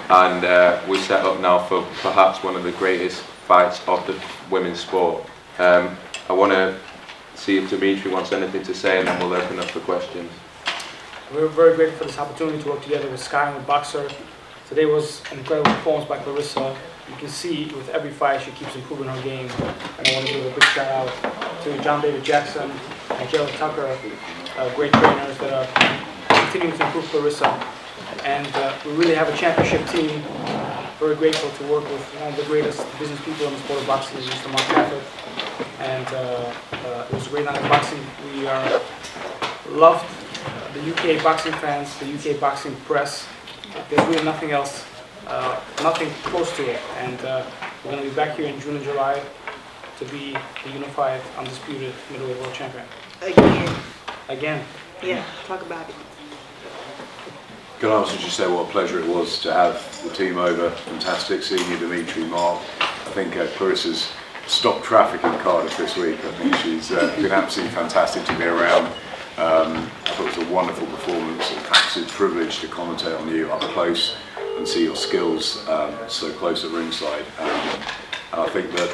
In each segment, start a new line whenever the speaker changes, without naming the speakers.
and we're set up now for perhaps one of the greatest fights of the women's sport. I want to see if Dimitri wants anything to say, and then we'll open up for questions.
We're very grateful for this opportunity to work together with Sky and with Boxer. Today was an incredible performance by Claressa. You can see with every fight she keeps improving her game. And I want to give a big shout out to John David Jackson and Gerald Tucker, great trainers that are continuing to improve Claressa. And we really have a championship team. Very grateful to work with one of the greatest business people in the sport of boxing, Mr. Mark Cafford. And it was a great night of boxing. We loved the UK boxing fans, the UK boxing press. There's really nothing else, nothing close to it. And we're going to be back here in June and July to be the unified, undisputed middleweight world champion. Again.
Yeah, talk about it.
Can I also just say what a pleasure it was to have the team over. Fantastic seeing you, Dimitri, Mark. I think Claressa's stopped traffic in Cardiff this week. I think she's been absolutely fantastic to be around. I thought it was a wonderful performance. An absolute privilege to commentate on you up close and see your skills so close at ringside. And I think that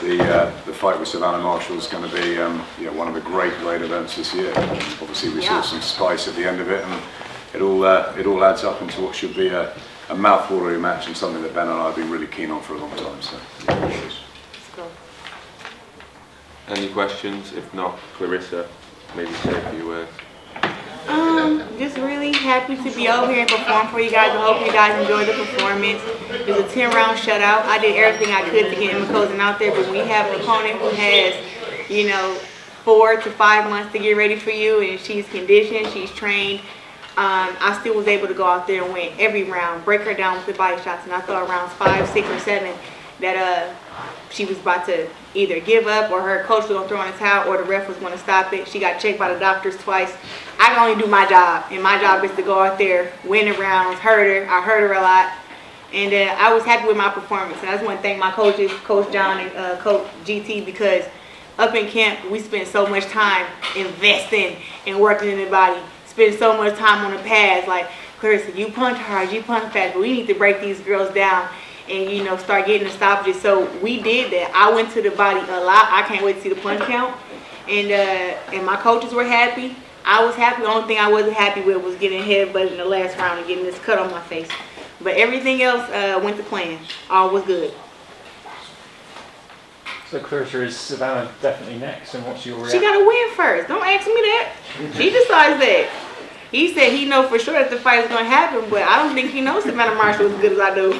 the fight with Savannah Marshall is going to be one of the great events this year. And obviously, we saw some spice at the end of it, and it all adds up into what should be a mouth-watering match and something that Ben and I have been really keen on for a long time. So,
Let's go.
Any questions? If not, Claressa, maybe say a few words.
Just really happy to be over here and perform for you guys. I hope you guys enjoyed the performance. It was a 10-round shutout. I did everything I could to get Ema Kozin out there, but when you have an opponent who has, 4 to 5 months to get ready for you, and she's conditioned, she's trained, I still was able to go out there and win every round, break her down with the body shots, and I thought rounds 5, 6, or 7 that she was about to either give up or her coach was going to throw in a towel or the ref was going to stop it. She got checked by the doctors twice. I can only do my job, and my job is to go out there, win the rounds, hurt her. I hurt her a lot, and I was happy with my performance. And I just want to thank my coaches, Coach John and Coach GT, because up in camp, we spent so much time investing and working in the body, spend so much time on the pads. Like, Claressa, you punch hard, you punch fast, but we need to break these girls down and start getting the stoppages. So we did that. I went to the body a lot. I can't wait to see the punch count. And my coaches were happy. I was happy. The only thing I wasn't happy with was getting headbutted in the last round and getting this cut on my face. But everything else went to plan. All was good.
So Claressa, is Savannah definitely next, and what's your reaction?
She got to win first. Don't ask me that. She decides that. He said he knows for sure that the fight is going to happen, but I don't think he knows Savannah Marshall as good as I do.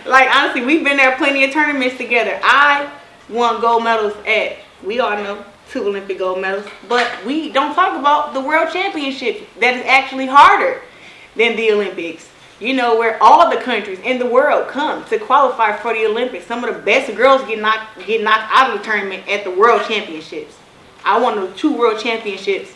Like, honestly, we've been there plenty of tournaments together. I won gold medals at, we all know, 2 Olympic gold medals, but we don't talk about the World Championship. That is actually harder than the Olympics. Where all the countries in the world come to qualify for the Olympics. Some of the best girls get knocked out of the tournament at the World Championships. I won the 2 World Championships,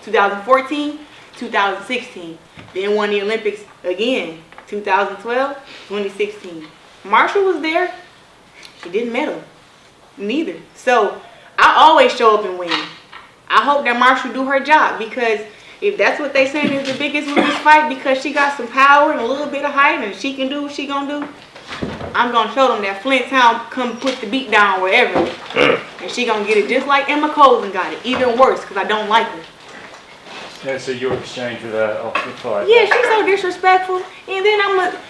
2014, 2016. Then won the Olympics again, 2012, 2016. Marshall was there. She didn't medal. Neither. So I always show up and win. I hope that Marshall do her job, because if that's what they saying is the biggest women's fight, because she got some power and a little bit of height and she can do what she gonna do, I'm gonna show them that Flint Town come put the beat down wherever, and she gonna get it just like Ema Kozin got it, even worse, because I don't like her.
Yeah, so your exchange with her off the fight.
Yeah, she's so disrespectful, and then I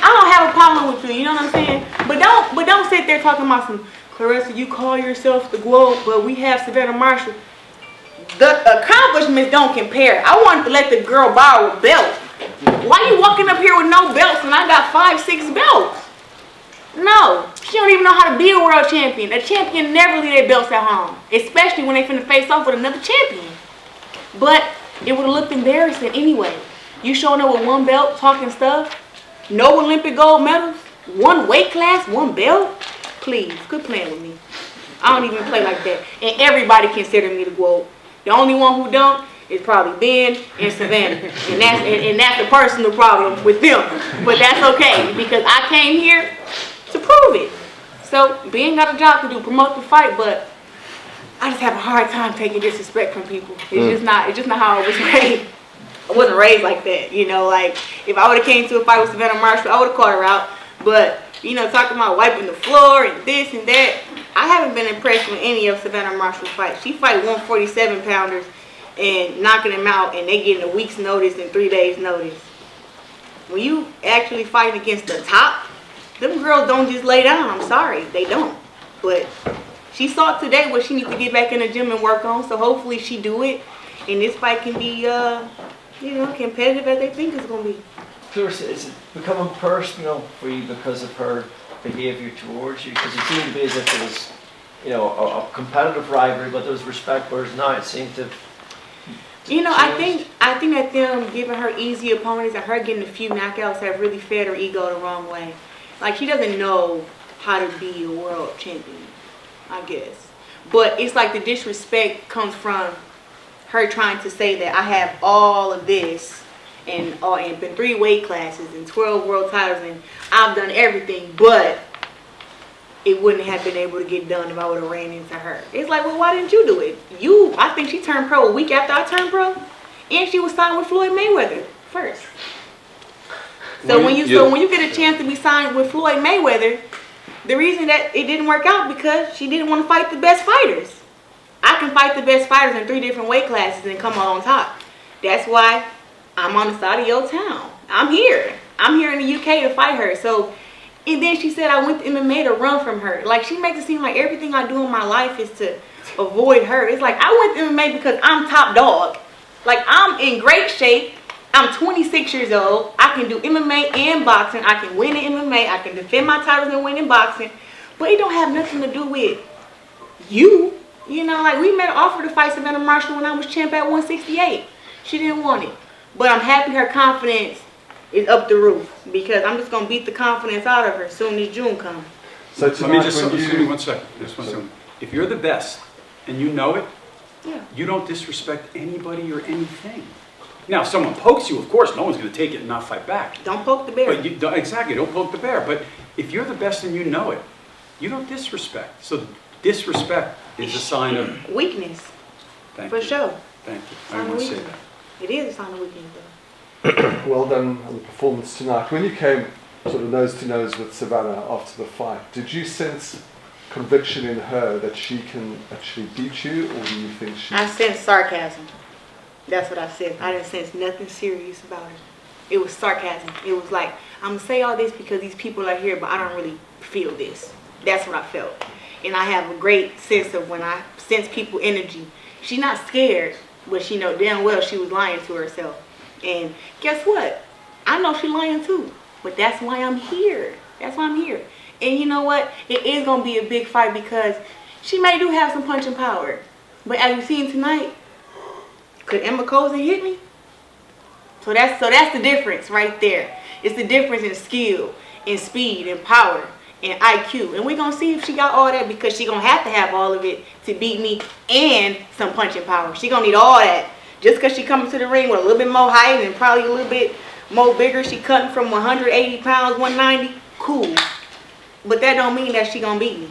don't have a problem with you, you know what I'm saying? But don't sit there talking about some, Claressa, you call yourself the globe, but we have Savannah Marshall. The accomplishments don't compare. I wanted to let the girl borrow a belt. Why you walking up here with no belts when I got 5, 6 belts? No, she don't even know how to be a world champion. A champion never leave their belts at home, especially when they finna face off with another champion. But it would have looked embarrassing anyway. You showing up with 1 belt, talking stuff, no Olympic gold medals, 1 weight class, 1 belt. Please, quit playing with me. I don't even play like that. And everybody consider me the GOAT. The only one who don't is probably Ben and Savannah. and that's the personal problem with them. But that's okay, because I came here to prove it. So Ben got a job to do, promote the fight, but I just have a hard time taking disrespect from people. It's just not how I was raised. I wasn't raised like that, you know, like if I would have came to a fight with Savannah Marshall, I would have called her out. But, you know, talking about wiping the floor and this and that, I haven't been impressed with any of Savannah Marshall's fights. She fight 147 pounders and knocking them out, and they getting a week's notice and 3 days notice. When you actually fighting against the top, them girls don't just lay down. I'm sorry, they don't. But she saw today what she needs to get back in the gym and work on, so hopefully she do it, and this fight can be, you know, competitive as they think it's gonna be.
Claressa, is it becoming personal for you because of her behaviour towards you? Because it seemed to be as if it was, you know, a competitive rivalry, but there was respect. Whereas now it seemed to.
You know, I think that them giving her easy opponents and her getting a few knockouts have really fed her ego the wrong way. Like, she doesn't know how to be a world champion, I guess. But it's like the disrespect comes from her trying to say that I have all of this and been 3 weight classes and 12 world titles and I've done everything, but it wouldn't have been able to get done if I would have ran into her. It's like, well, why didn't you do it? I think she turned pro a week after I turned pro, and she was signed with Floyd Mayweather first. So when you get a chance to be signed with Floyd Mayweather, the reason that it didn't work out because she didn't want to fight the best fighters. I can fight the best fighters in 3 different weight classes and come out on top. That's why I'm on the side of your town. I'm here. I'm here in the UK to fight her. So, and then she said I went to MMA to run from her. Like, she makes it seem like everything I do in my life is to avoid her. It's like I went to MMA because I'm top dog. Like, I'm in great shape. I'm 26 years old. I can do MMA and boxing. I can win in MMA. I can defend my titles and win in boxing. But it don't have nothing to do with you. You know, like, we made an offer to fight Savannah Marshall when I was champ at 168. She didn't want it. But I'm happy her confidence is up the roof because I'm just going to beat the confidence out of her as soon as June comes.
So let me just, excuse me 1 second. Just 1 second. If you're the best and you know it,
Yeah.
you don't disrespect anybody or anything. Now, if someone pokes you, of course, no one's going to take it and not fight back.
Don't poke the bear.
But you don't, exactly, don't poke the bear. But if you're the best and you know it, you don't disrespect. So disrespect is a sign of
weakness.
Thank
For
you.
sure.
Thank you. I
Sign of
want to say
weakness.
that.
It is a sign of weakness, though.
Well done on the performance tonight. When you came sort of nose to nose with Savannah after the fight, did you sense conviction in her that she can actually beat you, or do you think she...
I sensed sarcasm. That's what I said. I didn't sense nothing serious about her. It was sarcasm. It was like, I'm going to say all this because these people are here, but I don't really feel this. That's what I felt. And I have a great sense of when I sense people energy. She's not scared, but she know damn well she was lying to herself. And guess what? I know she's lying too. But that's why I'm here. That's why I'm here. And you know what? It is going to be a big fight because she may do have some punching power. But as you've seen tonight, could Ema Kozin hit me? So that's the difference right there. It's the difference in skill, in speed, in power, and IQ. And we're going to see if she got all that because she's going to have all of it to beat me and some punching power. She's going to need all that. Just because she coming to the ring with a little bit more height and probably a little bit more bigger, she cutting from 180 pounds, 190, cool. But that don't mean that she going to beat me.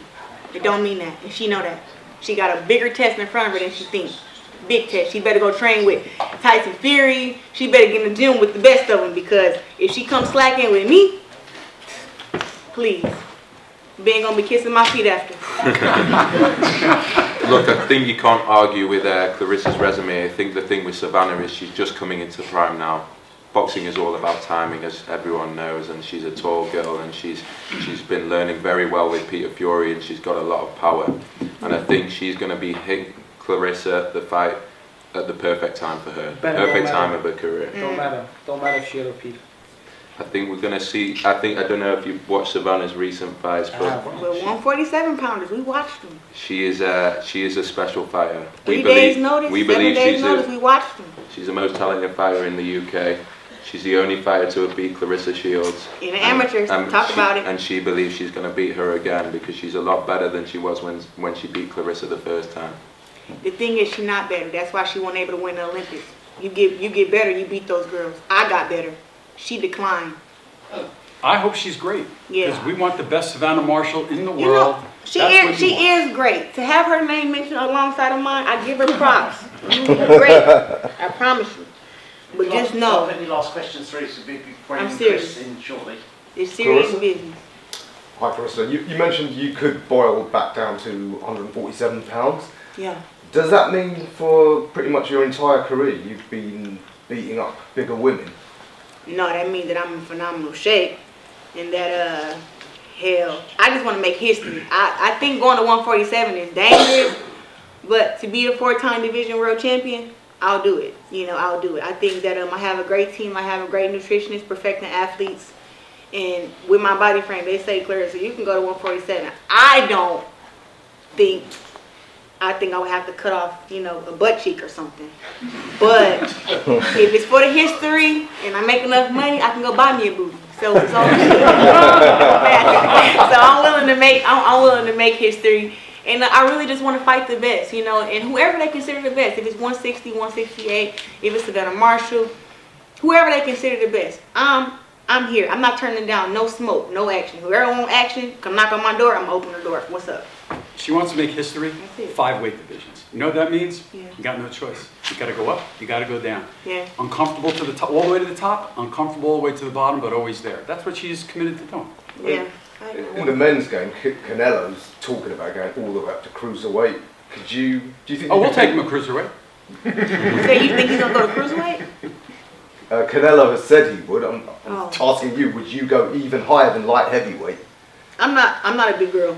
It don't mean that. And she know that. She got a bigger test in front of her than she thinks. Big test. She better go train with Tyson Fury. She better get in the gym with the best of them because if she comes slacking with me, please, you ain't gonna be kissing my feet after.
Look, I think you can't argue with Claressa's resume. I think the thing with Savannah is she's just coming into prime now. Boxing is all about timing, as everyone knows, and she's a tall girl, and she's been learning very well with Peter Fury, and she's got a lot of power. And I think she's going to be hitting Claressa the fight at the perfect time for her, perfect time of her career.
Don't matter if she or Peter.
I think we're going to see. I don't know if you've watched Savannah's recent fights, but
Well, 147 pounders, we watched them.
she is a special fighter.
3 days notice,
we
7
believe
days notice, we watched them.
she's the most talented fighter in the UK. She's the only fighter to have beat Claressa Shields.
In the amateurs, talk about it.
And she believes she's going to beat her again because she's a lot better than she was when she beat Claressa the first time.
The thing is, she's not better. That's why she wasn't able to win the Olympics. You get better, you beat those girls. I got better. She declined.
I hope she's great.
Yeah.
Because we want the best Savannah Marshall in the
You
world.
know, she
That's what you want.
is great. To have her name mentioned alongside of mine, I give her props. You great. I promise you. But just know,
Any last questions through, so we'll be bringing
I'm
Chris
serious.
in shortly.
it's serious
Claressa?
business.
Hi, Claressa. You mentioned you could boil back down to 147 pounds.
Yeah.
Does that mean for pretty much your entire career you've been beating up bigger women?
No, that means that I'm in phenomenal shape, and that hell, I just want to make history. I think going to 147 is dangerous, but to be a 4-time division world champion, I'll do it. You know, I'll do it. I think that I have a great team. I have a great nutritionist, perfecting athletes, and with my body frame, they say, Claressa, you can go to 147. I think I would have to cut off, you know, a butt cheek or something. But if it's for the history and I make enough money, I can go buy me a booty. So it's all good. So I'm willing to make history. And I really just want to fight the best, you know, and whoever they consider the best. If it's 160, 168, if it's Savannah Marshall, whoever they consider the best. I'm here. I'm not turning down no smoke, no action. Whoever wants action, come knock on my door, I'm going to open the door. What's up?
She wants to make history,
That's it.
5 weight divisions. You know what that means?
Yeah.
You got no choice. You got to go up, you got to go down.
Yeah.
Uncomfortable to the top, all the way to the top, uncomfortable all the way to the bottom, but always there. That's what she's committed to doing.
Yeah.
In the men's game, Canelo's talking about going all the way up to cruiserweight. Do you think?
Oh,
you
we'll
could
take him a cruiserweight.
So you think he's going to go to cruiserweight?
Canelo has said he would. I'm
Oh.
asking you, would you go even higher than light heavyweight?
I'm not a big girl.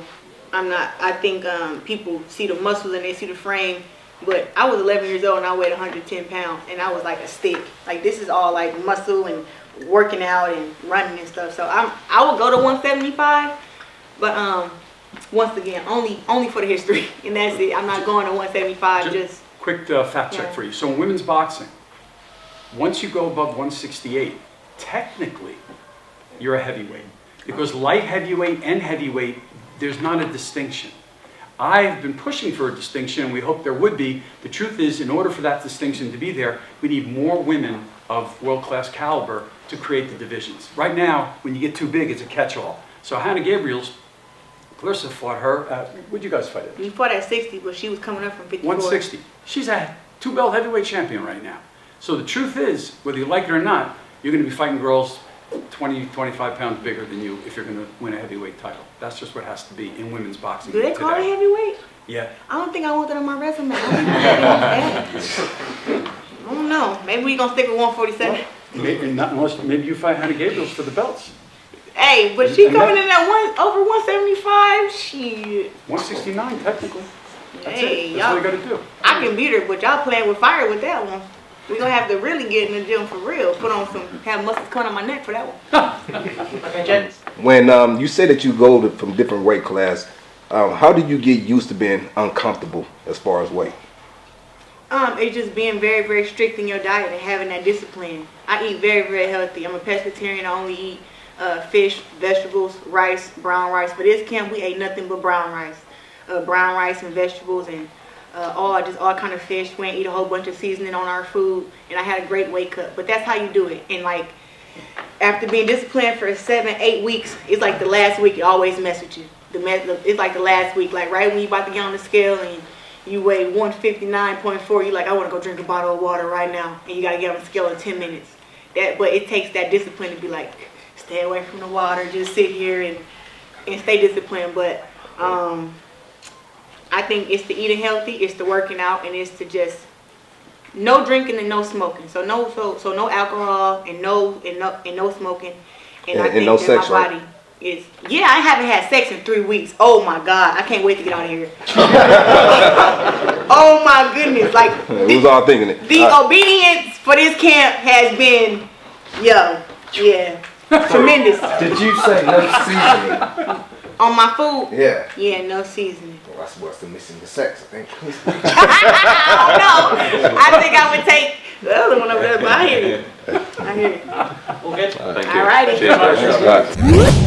I'm not. I think people see the muscles and they see the frame. But I was 11 years old and I weighed 110 pounds and I was like a stick. Like this is all like muscle and working out and running and stuff. So I would go to 175, but once again, only for the history, and that's it. I'm not going to 175. Just
Quick fact check
Yeah.
for you. So in women's boxing, once you go above 168, technically you're a heavyweight. Because light heavyweight and heavyweight, there's not a distinction. I've been pushing for a distinction, and we hope there would be. The truth is, in order for that distinction to be there, we need more women of world-class caliber to create the divisions. Right now, when you get too big, it's a catch-all. So Hannah Gabriel's, Claressa fought her, what'd you guys fight at?
we fought at 60, but she was coming up from 54.
160. She's a 2-belt heavyweight champion right now. So the truth is, whether you like it or not, you're going to be fighting girls 20, 25 pounds bigger than you if you're going to win a heavyweight title. That's just what has to be in women's boxing
Do they call it
today.
heavyweight?
Yeah.
I don't think I want that on my resume. I don't think I want that. I don't know. Maybe we gonna stick with 147.
Maybe not unless maybe you fight Hannah Gabriel's for the belts.
Hey, but she
And
coming
that-
in at over 175. Shit.
169 technically. That's
Hey,
it. That's all you
y'all.
got to do.
I can beat her, but y'all playing with fire with that one. We gonna have to really get in the gym for real. Put on some, have muscles coming on my neck for that one.
Okay, gents.
When you say that you go from different weight class, how did you get used to being uncomfortable as far as weight?
It's just being very, very strict in your diet and having that discipline. I eat very, very healthy. I'm a pescatarian. I only eat fish, vegetables, rice, brown rice. For this camp, we ate nothing but brown rice and vegetables and all kind of fish. We ain't eat a whole bunch of seasoning on our food, and I had a great weight cut. But that's how you do it. And like after being disciplined for 7-8 weeks, it's like the last week it always mess with you. It's like the last week, like right when you about to get on the scale and you weigh 159.4, you're like, I want to go drink a bottle of water right now, and you got to get on the scale in 10 minutes. But it takes that discipline to be like, stay away from the water, just sit here and stay disciplined. But I think it's the eating healthy, it's the working out, and it's to just no drinking and no smoking. So no alcohol and no smoking. And I think
no
that
sex,
my
right?
body is, yeah, I haven't had sex in 3 weeks. Oh my God, I can't wait to get out of here. Oh my goodness, like
We was all thinking it.
the obedience for this camp has been, tremendous.
Did you say no seasoning?
On my food,
Yeah.
no seasoning.
Well, that's what's the missing the sex, I think.
I don't know. I think I would take the other one over there, but I hear you.
All good?
Thank you.
Alrighty.
Cheers, guys.
Right.